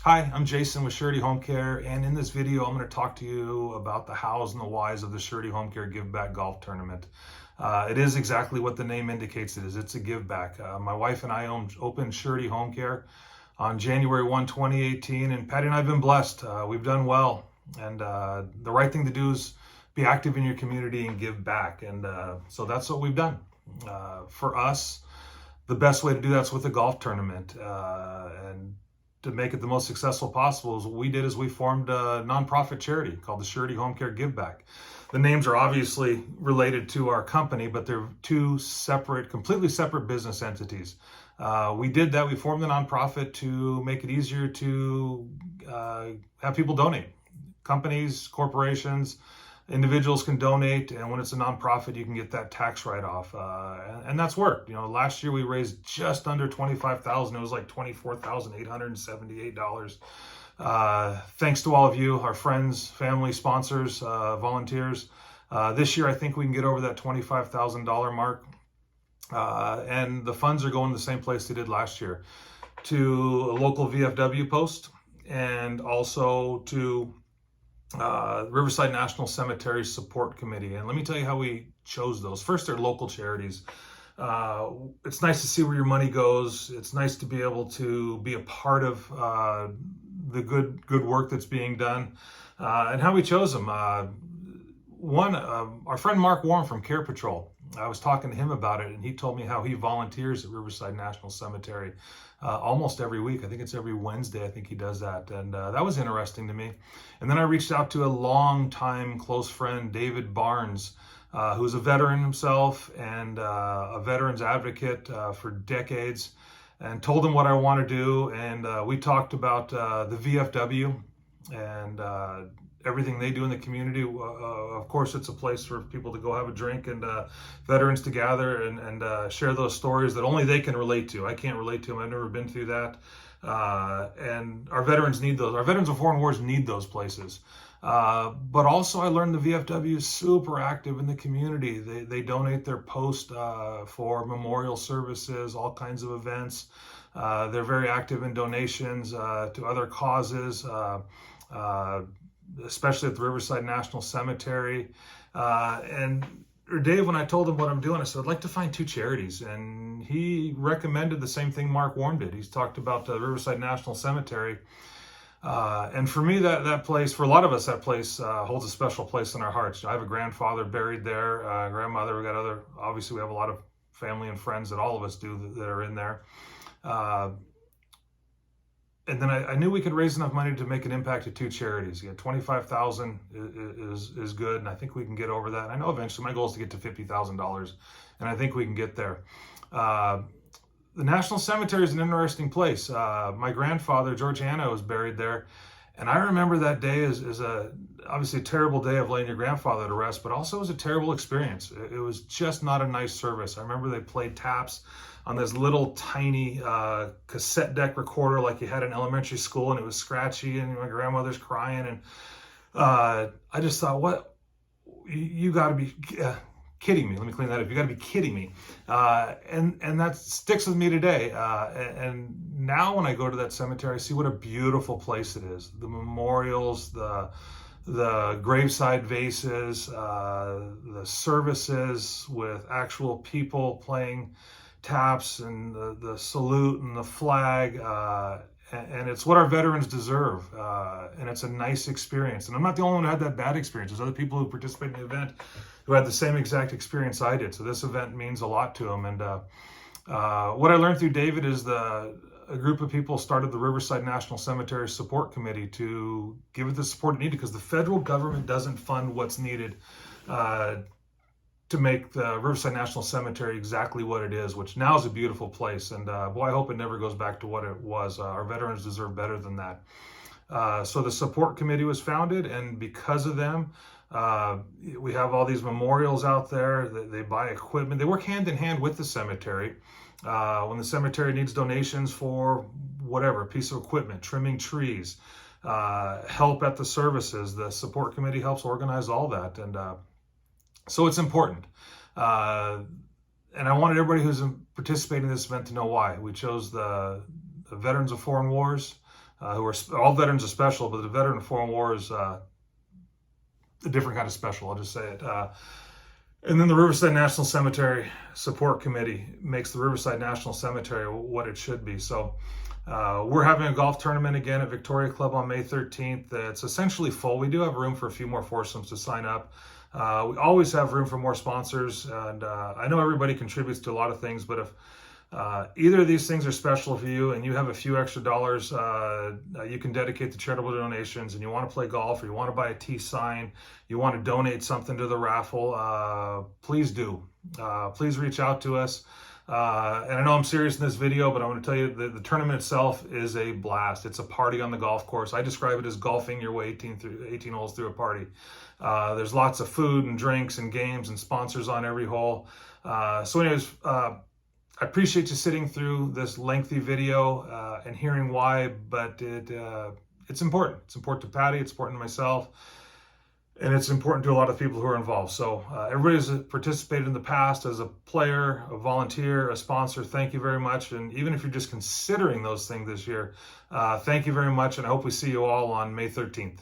Hi, I'm Jason with Surety Home Care, and in this video, I'm going to talk to you about the hows and the whys of the Surety Home Care Give Back Golf Tournament. It is exactly what the name indicates it is. It's a give back. My wife and I opened Surety Home Care on January 1, 2018, and Patty and I have been blessed. We've done well, and the right thing to do is be active in your community and give back, and so that's what we've done. For us, the best way to do that's with a golf tournament, and to make it the most successful possible is what we did is we formed a nonprofit charity called the Surety Home Care Give Back. The names are obviously related to our company, but they're two separate, completely separate business entities. We did that. We formed the nonprofit to make it easier to have people donate. Companies, corporations, individuals can donate, and when it's a nonprofit, you can get that tax write-off, and that's worked. Last year we raised just under 25,000. It was like $24,878. Thanks to all of you, our friends, family, sponsors, volunteers. This year, I think we can get over that $25,000 mark, and the funds are going the same place they did last year, to a local VFW post, and also to Riverside National Cemetery Support Committee. And let me tell you how we chose those. First, they're local charities. It's nice to see where your money goes. It's nice to be able to be a part of the good work that's being done. And how we chose them. One, our friend Mark Warren from Care Patrol. I was talking to him about it, and he told me how he volunteers at Riverside National Cemetery almost every week. I think it's every Wednesday. I think he does that, and that was interesting to me. And then I reached out to a longtime close friend, David Barnes, who's a veteran himself and a veterans advocate for decades, and told him what I want to do. And we talked about the VFW and everything they do in the community. Of course, it's a place for people to go have a drink and veterans to gather and share those stories that only they can relate to. I can't relate to them. I've never been through that. And our veterans need those. Our veterans of foreign wars need those places. But also I learned the VFW is super active in the community. They donate their post for memorial services, all kinds of events. They're very active in donations to other causes, especially at the Riverside National Cemetery. And Dave, when I told him what I'm doing, I said, I'd like to find two charities. And he recommended the same thing Mark Warren did. He's talked about the Riverside National Cemetery. And for me, that place, for a lot of us, that place holds a special place in our hearts. I have a grandfather buried there, grandmother, obviously we have a lot of family and friends that all of us do that are in there. And then I knew we could raise enough money to make an impact at two charities. 25,000 is good, and I think we can get over that. And I know eventually my goal is to get to $50,000, and I think we can get there. The National Cemetery is an interesting place. My grandfather, George Hanna, was buried there, and I remember that day as obviously a terrible day of laying your grandfather to rest, but also it was a terrible experience. It was just not a nice service. I remember they played taps on this little tiny cassette deck recorder like you had in elementary school, and it was scratchy, and my grandmother's crying, and I just thought, what, you got to be kidding me. Let me clean that up. You got to be kidding me. And that sticks with me today. And now when I go to that cemetery, I see what a beautiful place it is. The memorials, the graveside vases, the services with actual people playing taps, and the salute and the flag, and it's what our veterans deserve, and it's a nice experience. And I'm not the only one who had that bad experience. There's other people who participated in the event who had the same exact experience I did. So this event means a lot to them. And what I learned through David is a group of people started the Riverside National Cemetery Support Committee to give it the support it needed, because the federal government doesn't fund what's needed to make the Riverside National Cemetery exactly what it is, which now is a beautiful place. And boy, I hope it never goes back to what it was. Our veterans deserve better than that. So the support committee was founded, and because of them, we have all these memorials out there. They buy equipment. They work hand in hand with the cemetery. When the cemetery needs donations for whatever, piece of equipment, trimming trees, help at the services, the support committee helps organize all that. And so it's important. And I wanted everybody who's participating in this event to know why. We chose the Veterans of Foreign Wars, who are all veterans are special, but the veteran of foreign war is a different kind of special. I'll just say it. And then the Riverside National Cemetery Support Committee makes the Riverside National Cemetery what it should be. So we're having a golf tournament again at Victoria Club on May 13th. It's essentially full. We do have room for a few more foursomes to sign up. We always have room for more sponsors, and I know everybody contributes to a lot of things, but if either of these things are special for you and you have a few extra dollars you can dedicate to charitable donations, and you want to play golf, or you want to buy a tee sign, you want to donate something to the raffle, please do. Please reach out to us. And I know I'm serious in this video, but I want to tell you the tournament itself is a blast. It's a party on the golf course. I describe it as golfing your way 18 holes through a party. There's lots of food and drinks and games and sponsors on every hole. So anyways, I appreciate you sitting through this lengthy video and hearing why, but it's important. It's important to Patty, it's important to myself, and it's important to a lot of people who are involved. So everybody who's participated in the past as a player, a volunteer, a sponsor, thank you very much. And even if you're just considering those things this year, thank you very much, and I hope we see you all on May 13th.